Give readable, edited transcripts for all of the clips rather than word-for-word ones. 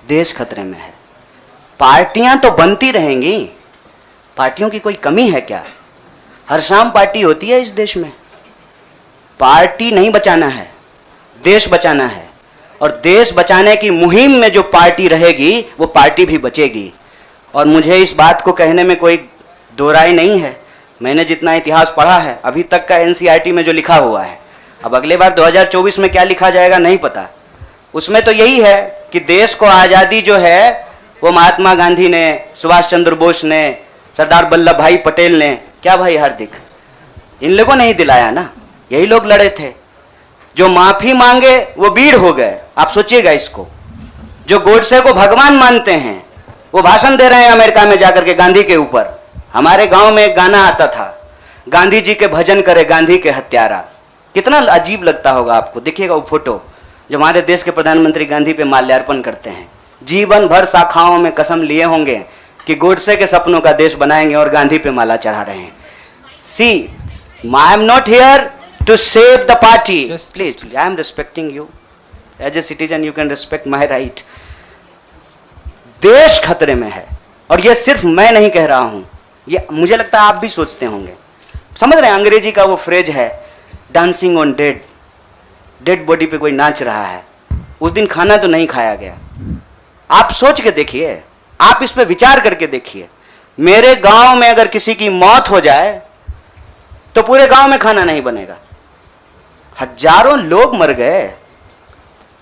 देश खतरे में है। पार्टियां तो बनती रहेंगी, पार्टियों की कोई कमी है क्या? हर शाम पार्टी होती है इस देश में। पार्टी नहीं बचाना है, देश बचाना है, और देश बचाने की मुहिम में जो पार्टी रहेगी वो पार्टी भी बचेगी। और मुझे इस बात को कहने में कोई दो राय नहीं है। मैंने जितना इतिहास पढ़ा है अभी तक का एनसीईआरटी में जो लिखा हुआ है, अब अगले बार 2024 में क्या लिखा जाएगा नहीं पता। उसमें तो यही है कि देश को आज़ादी जो है वो महात्मा गांधी ने, सुभाष चंद्र बोस ने, सरदार वल्लभ भाई पटेल ने, क्या भाई हार्दिक, इन लोगों ने ही दिलाया ना। यही लोग लड़े थे। जो माफी मांगे वो वीर हो गए। आप सोचिएगा इसको। जो गोडसे को भगवान मानते हैं वो भाषण दे रहे हैं अमेरिका में जाकर के गांधी के ऊपर। हमारे गांव में एक गाना आता था, गांधी जी के भजन करे गांधी के हत्यारा। कितना अजीब लगता होगा आपको। देखिएगा वो फोटो जब हमारे देश के प्रधानमंत्री गांधी पे माल्यार्पण करते हैं। जीवन भर शाखाओं में कसम लिए होंगे कि गोडसे के सपनों का देश बनाएंगे और गांधी पे माला चढ़ा रहे हैं। See, I am not here to save the party. Please, I am respecting you. As a citizen, you can respect my right. देश खतरे में है, और ये सिर्फ मैं नहीं कह रहा हूं, ये मुझे लगता है आप भी सोचते होंगे। समझ रहे हैं, अंग्रेजी का वो फ्रेज है, dancing on dead. Dead body पे कोई नाच रहा है। उस दिन खाना तो नहीं खाया गया। आप सोच के देखिए, आप इस पे विचार करके देखिए। मेरे गांव में अगर किसी की मौत हो जाए तो पूरे गांव में खाना नहीं बनेगा। हजारों लोग मर गए।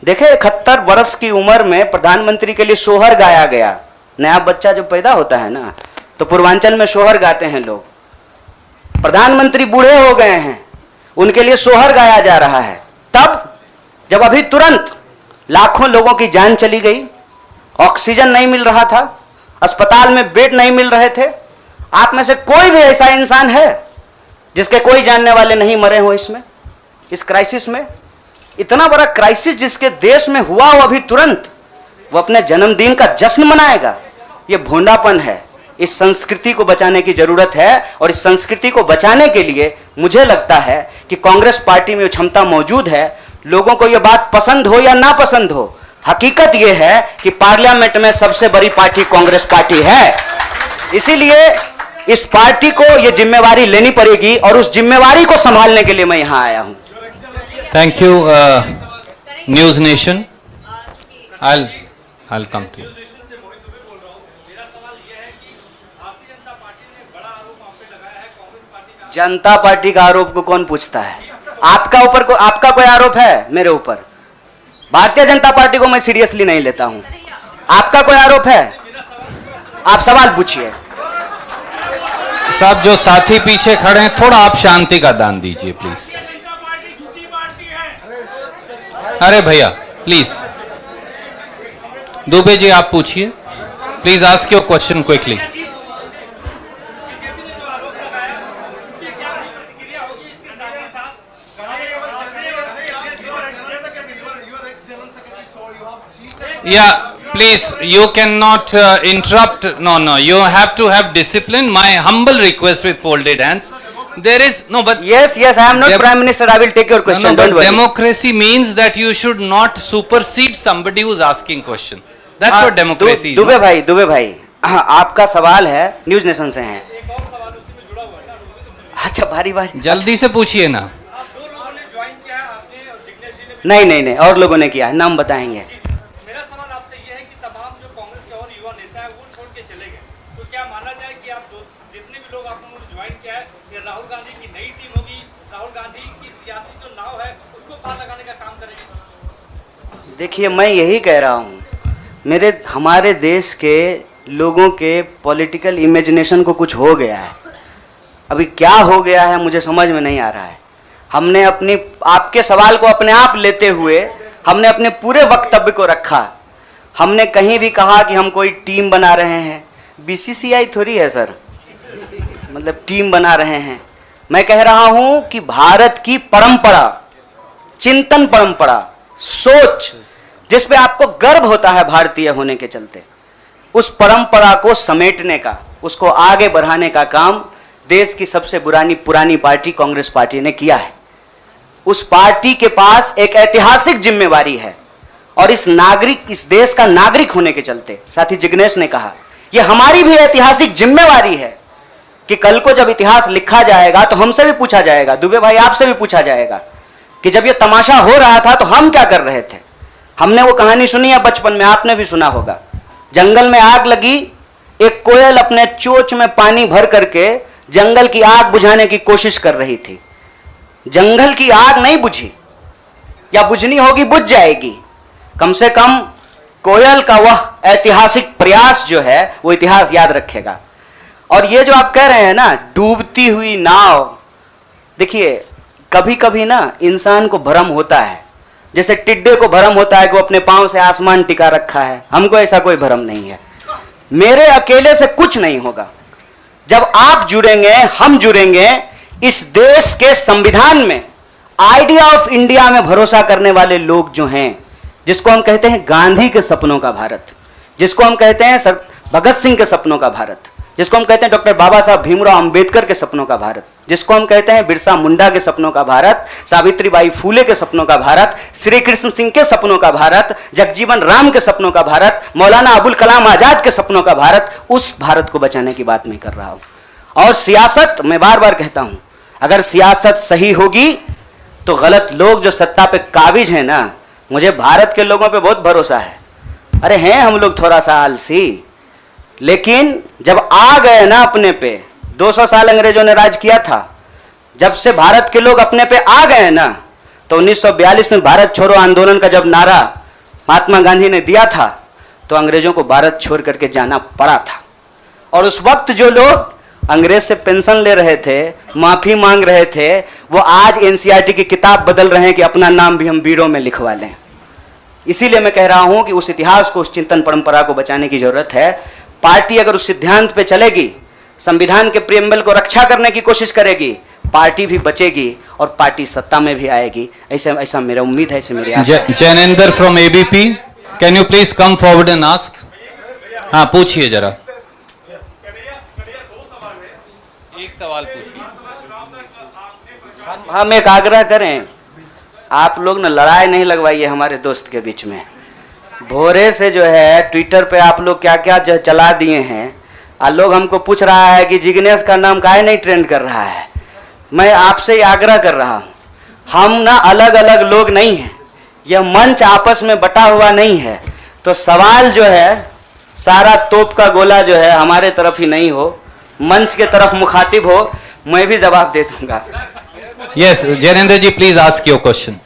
देखे 71 वर्ष की उम्र में प्रधानमंत्री के लिए सोहर गाया गया। नया बच्चा जब पैदा होता है ना तो पूर्वांचल में सोहर गाते हैं लोग। प्रधानमंत्री बूढ़े हो गए हैं, उनके लिए सोहर गाया जा रहा है। तब जब अभी तुरंत लाखों लोगों की जान चली गई, ऑक्सीजन नहीं मिल रहा था, अस्पताल में बेड नहीं मिल रहे थे। आप में से कोई भी ऐसा इंसान है जिसके कोई जानने वाले नहीं मरे हो इसमें, इस क्राइसिस में? इतना बड़ा क्राइसिस जिसके देश में हुआ हो अभी तुरंत, वो अपने जन्मदिन का जश्न मनाएगा? ये भोंडापन है। इस संस्कृति को बचाने की जरूरत है, और इस संस्कृति को बचाने के लिए मुझे लगता है कि कांग्रेस पार्टी में क्षमता मौजूद है। लोगों को यह बात पसंद हो या ना पसंद हो, हकीकत यह है कि पार्लियामेंट में सबसे बड़ी पार्टी कांग्रेस पार्टी है। इसीलिए इस पार्टी को यह जिम्मेवारी लेनी पड़ेगी, और उस जिम्मेवारी को संभालने के लिए मैं यहां आया हूं। Thank you, News Nation. I'll come to you. Janata party का आरोप को कौन पूछता है? आपका कोई आरोप है मेरे ऊपर? भारतीय जनता पार्टी को मैं सीरियसली नहीं लेता हूं। आपका कोई आरोप है? आप सवाल पूछिए। साहब, जो साथी पीछे खड़े हैं, थोड़ा आप शांति का दान दीजिए प्लीज। अरे भैया प्लीज, दुबे जी आप पूछिए please. Ask your question quickly. Yeah, please, you cannot interrupt. No, you have to have discipline. My humble request with folded hands. There is no, but yes, I am not Prime Minister. I will take your question. No, don't worry. Democracy means that you should not supersede somebody who is asking question. That's what democracy is. Dubey भाई, आपका सवाल है, news nation से हैं। अच्छा, भारी जल्दी से पूछिए ना। नहीं, और लोगों ने किया है, नाम बताएंगे। देखिए, मैं यही कह रहा हूँ, हमारे देश के लोगों के पॉलिटिकल इमेजिनेशन को कुछ हो गया है। अभी क्या हो गया है मुझे समझ में नहीं आ रहा है। हमने आपके सवाल को अपने आप लेते हुए हमने अपने पूरे वक्तव्य को रखा। हमने कहीं भी कहा कि हम कोई टीम बना रहे हैं। बीसीसीआई थोड़ी है सर, मतलब टीम बना रहे हैं। मैं कह रहा हूं कि भारत की परंपरा, चिंतन परंपरा, सोच, जिस पे आपको गर्व होता है भारतीय होने के चलते, उस परंपरा को समेटने का, उसको आगे बढ़ाने का काम देश की सबसे पुरानी पार्टी कांग्रेस पार्टी ने किया है। उस पार्टी के पास एक ऐतिहासिक जिम्मेवारी है, और इस देश का नागरिक होने के चलते, साथी जिग्नेश ने कहा, ये हमारी भी ऐतिहासिक जिम्मेवारी है कि कल को जब इतिहास लिखा जाएगा तो हमसे भी पूछा जाएगा, दुबे भाई आपसे भी पूछा जाएगा कि जब ये तमाशा हो रहा था तो हम क्या कर रहे थे। हमने वो कहानी सुनी है बचपन में, आपने भी सुना होगा। जंगल में आग लगी, एक कोयल अपने चोंच में पानी भर करके जंगल की आग बुझाने की कोशिश कर रही थी। जंगल की आग नहीं बुझी, या बुझनी होगी बुझ जाएगी। कम से कम कोयल का वह ऐतिहासिक प्रयास जो है वो इतिहास याद रखेगा। और ये जो आप कह रहे हैं ना, डूबती हुई नाव, देखिए कभी कभी ना इंसान को भ्रम होता है, जैसे टिड्डे को भ्रम होता है कि वो अपने पांव से आसमान टिका रखा है। हमको ऐसा कोई भ्रम नहीं है। मेरे अकेले से कुछ नहीं होगा। जब आप जुड़ेंगे, हम जुड़ेंगे, इस देश के संविधान में, आइडिया ऑफ इंडिया में भरोसा करने वाले लोग जो हैं, जिसको हम कहते हैं गांधी के सपनों का भारत, जिसको हम कहते हैं सर भगत सिंह के सपनों का भारत, जिसको हम कहते हैं डॉक्टर बाबा साहब भीमराव अंबेडकर के सपनों का भारत, जिसको हम कहते हैं बिरसा मुंडा के सपनों का भारत, सावित्रीबाई फूले के सपनों का भारत, श्री कृष्ण सिंह के सपनों का भारत, जगजीवन राम के सपनों का भारत, मौलाना अबुल कलाम आजाद के सपनों का भारत, उस भारत को बचाने की बात मैं कर रहा हूं। और सियासत, मैं बार बार कहता हूं, अगर सियासत सही होगी तो गलत लोग जो सत्ता पे काबिज हैं ना, मुझे भारत के लोगों पे बहुत भरोसा है। अरे हैं हम लोग थोड़ा सा आलसी, लेकिन जब आ गए ना अपने पे, 200 साल अंग्रेजों ने राज किया था, जब से भारत के लोग अपने पे आ गए ना, तो 1942 में भारत छोड़ो आंदोलन का जब नारा महात्मा गांधी ने दिया था, तो अंग्रेजों को भारत छोड़ करके जाना पड़ा था। और उस वक्त जो लोग अंग्रेज से पेंशन ले रहे थे, माफी मांग रहे थे, वो आज एनसीईआरटी की किताब बदल रहे हैं कि अपना नाम भी हम वीरों में लिखवा लें। इसीलिए मैं कह रहा हूं कि उस इतिहास को, उस चिंतन परंपरा को बचाने की जरूरत है। पार्टी अगर उस सिद्धांत पे चलेगी, संविधान के प्रियम्बल को रक्षा करने की कोशिश करेगी, पार्टी भी बचेगी और पार्टी सत्ता में भी आएगी। ऐसा मेरा उम्मीद है, ऐसे मेरी आशा है। Jainendra from ABP, can you please come forward and ask. हाँ पूछिए जरा, एक सवाल पूछिए। हम एक आग्रह करें, आप लोग न लड़ाई नहीं लगवाइए हमारे दोस्त के बीच में। भोरे से जो है ट्विटर पे आप लोग क्या क्या जो चला दिए हैं, लोग हमको पूछ रहा है कि जिग्नेश का नाम काहे नहीं ट्रेंड कर रहा है। मैं आपसे ही आग्रह कर रहा हूँ, हम ना अलग अलग लोग नहीं हैं, यह मंच आपस में बटा हुआ नहीं है। तो सवाल जो है सारा तोप का गोला जो है हमारे तरफ ही नहीं हो, मंच के तरफ मुखातिब हो, मैं भी जवाब दे दूंगा। Yes Jainendra ji, please ask your question.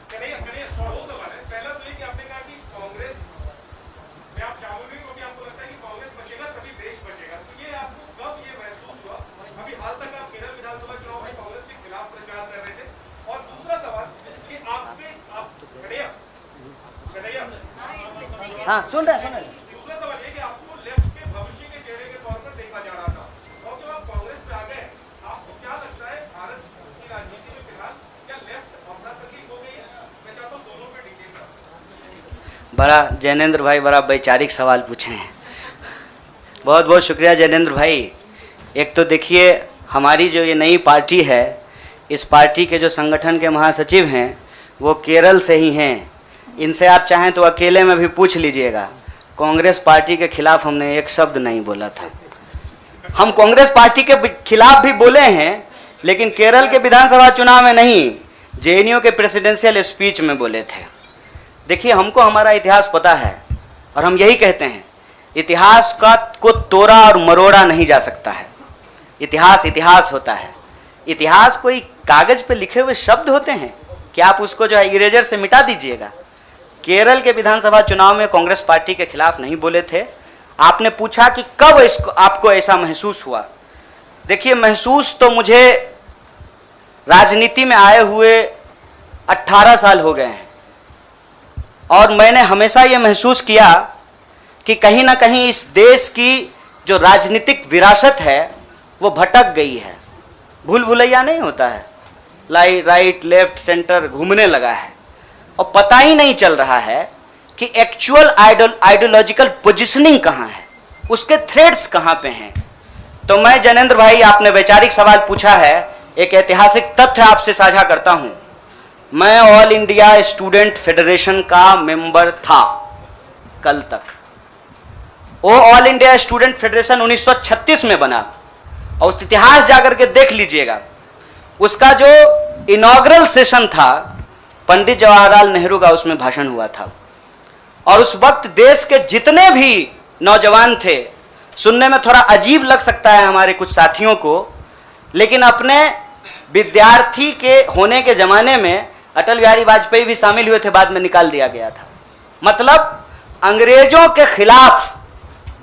हाँ सुन रहे हैं। दूसरा सवाल ये कि आपको लेफ्ट के भविष्य के चेहरे के तौर पर देखा जा रहा था, और जब आप कांग्रेस पे आ गए, आपको क्या लगता है भारत की राजनीति में फिलहाल क्या लेफ्ट अप्रासंगिक हो गई है? मैं चाहता हूँ दोनों पे डिटेल। बड़ा जैनेंद्र भाई बड़ा वैचारिक सवाल पूछे हैं, बहुत बहुत शुक्रिया जैनेंद्र भाई। एक तो देखिए हमारी जो ये नई पार्टी है, इस पार्टी के जो संगठन के महासचिव हैं वो केरल से ही हैं। इनसे आप चाहें तो अकेले में भी पूछ लीजिएगा, कांग्रेस पार्टी के खिलाफ हमने एक शब्द नहीं बोला था। हम कांग्रेस पार्टी के खिलाफ भी बोले हैं, लेकिन केरल के विधानसभा चुनाव में नहीं, जेएनयू के प्रेसिडेंशियल स्पीच में बोले थे। देखिए हमको हमारा इतिहास पता है और हम यही कहते हैं, इतिहास को तोड़ा और मरोड़ा नहीं जा सकता है। इतिहास इतिहास होता है। इतिहास कोई कागज पे लिखे हुए शब्द होते हैं कि आप उसको जो है इरेजर से मिटा दीजिएगा। केरल के विधानसभा चुनाव में कांग्रेस पार्टी के खिलाफ नहीं बोले थे। आपने पूछा कि कब इसको आपको ऐसा महसूस हुआ। देखिए महसूस तो मुझे राजनीति में आए हुए 18 साल हो गए हैं, और मैंने हमेशा ये महसूस किया कि कहीं ना कहीं इस देश की जो राजनीतिक विरासत है वो भटक गई है। भूल भुलैया नहीं होता है, राइट लेफ्ट सेंटर घूमने लगा है, और पता ही नहीं चल रहा है कि एक्चुअल आइडियोलॉजिकल पोजिशनिंग कहाँ है, उसके थ्रेड्स कहाँ पे हैं। तो मैं जैनेंद्र भाई, आपने वैचारिक सवाल पूछा है, एक ऐतिहासिक तथ्य आपसे साझा करता हूँ। मैं ऑल इंडिया स्टूडेंट फेडरेशन का मेंबर था कल तक। वो ऑल इंडिया स्टूडेंट फेडरेशन 1936 में बना, और उस इतिहास जाकर के देख लीजिएगा। उसका जो इनॉग्रल सेशन था, पंडित जवाहरलाल नेहरू का उसमें भाषण हुआ था, और उस वक्त देश के जितने भी नौजवान थे, सुनने में थोड़ा अजीब लग सकता है हमारे कुछ साथियों को, लेकिन अपने विद्यार्थी के होने के जमाने में अटल बिहारी वाजपेयी भी शामिल हुए थे, बाद में निकाल दिया गया था। मतलब अंग्रेजों के खिलाफ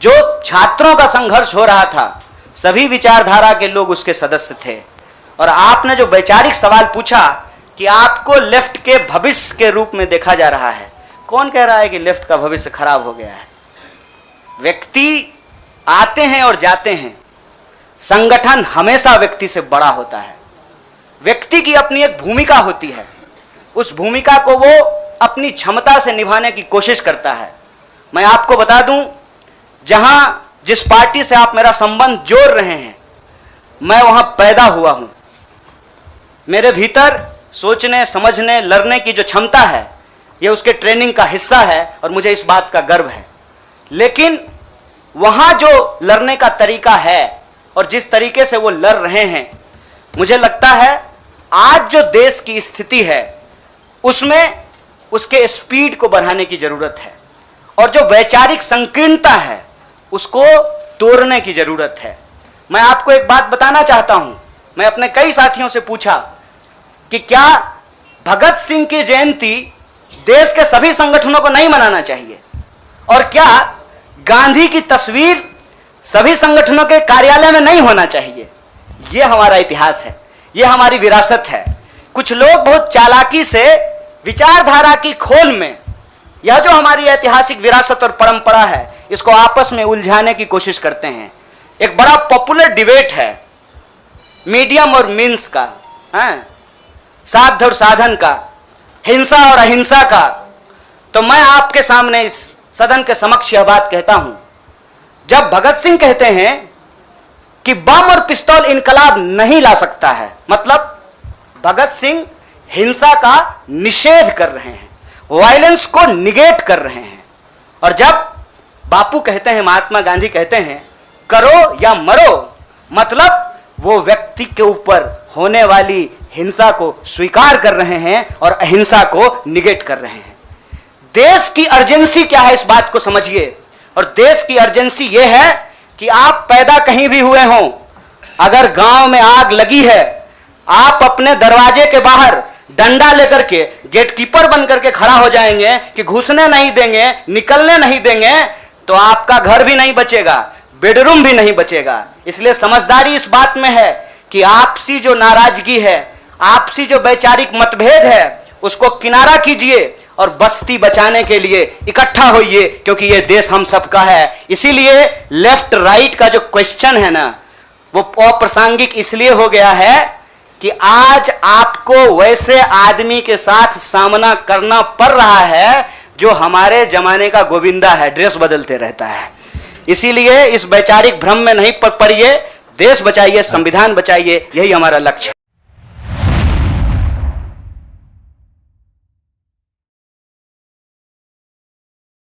जो छात्रों का संघर्ष हो रहा था, सभी विचारधारा के लोग उसके सदस्य थे। और आपने जो वैचारिक सवाल पूछा कि आपको लेफ्ट के भविष्य के रूप में देखा जा रहा है, कौन कह रहा है कि लेफ्ट का भविष्य खराब हो गया है? व्यक्ति आते हैं और जाते हैं, संगठन हमेशा व्यक्ति से बड़ा होता है। व्यक्ति की अपनी एक भूमिका होती है, उस भूमिका को वो अपनी क्षमता से निभाने की कोशिश करता है। मैं आपको बता दूं, जहां जिस पार्टी से आप मेरा संबंध जोड़ रहे हैं, मैं वहां पैदा हुआ हूं। मेरे भीतर सोचने, समझने, लड़ने की जो क्षमता है, यह उसके ट्रेनिंग का हिस्सा है और मुझे इस बात का गर्व है। लेकिन वहां जो लड़ने का तरीका है और जिस तरीके से वो लड़ रहे हैं, मुझे लगता है आज जो देश की स्थिति है उसमें उसके स्पीड को बढ़ाने की जरूरत है, और जो वैचारिक संकीर्णता है उसको तोड़ने की जरूरत है। मैं आपको एक बात बताना चाहता हूं। मैं अपने कई साथियों से पूछा कि क्या भगत सिंह की जयंती देश के सभी संगठनों को नहीं मनाना चाहिए, और क्या गांधी की तस्वीर सभी संगठनों के कार्यालय में नहीं होना चाहिए? यह हमारा इतिहास है, यह हमारी विरासत है। कुछ लोग बहुत चालाकी से विचारधारा की खोल में यह जो हमारी ऐतिहासिक विरासत और परंपरा है, इसको आपस में उलझाने की कोशिश करते हैं। एक बड़ा पॉपुलर डिबेट है मीडियम और मीन्स का, साध्य और साधन का, हिंसा और अहिंसा का। तो मैं आपके सामने इस सदन के समक्ष यह बात कहता हूं, जब भगत सिंह कहते हैं कि बम और पिस्तौल इनकलाब नहीं ला सकता है, मतलब भगत सिंह हिंसा का निषेध कर रहे हैं, वायलेंस को निगेट कर रहे हैं। और जब बापू कहते हैं, महात्मा गांधी कहते हैं करो या मरो, मतलब वो व्यक्ति के ऊपर होने वाली हिंसा को स्वीकार कर रहे हैं और अहिंसा को निगेट कर रहे हैं। देश की अर्जेंसी क्या है, इस बात को समझिए। और देश की अर्जेंसी यह है कि आप पैदा कहीं भी हुए हों, अगर गांव में आग लगी है, आप अपने दरवाजे के बाहर डंडा लेकर के गेटकीपर बन करके खड़ा हो जाएंगे कि घुसने नहीं देंगे, निकलने नहीं देंगे, तो आपका घर भी नहीं बचेगा, बेडरूम भी नहीं बचेगा। इसलिए समझदारी इस बात में है कि आपसी जो नाराजगी है, आपसी जो वैचारिक मतभेद है, उसको किनारा कीजिए और बस्ती बचाने के लिए इकट्ठा होइए, क्योंकि ये देश हम सबका है। इसीलिए लेफ्ट राइट का जो क्वेश्चन है ना, वो अप्रासंगिक इसलिए हो गया है कि आज आपको वैसे आदमी के साथ सामना करना पड़ रहा है जो हमारे जमाने का गोविंदा है, ड्रेस बदलते रहता है। इसीलिए इस वैचारिक भ्रम में नहीं पड़िए, देश बचाइए, संविधान बचाइए, यही हमारा लक्ष्य है।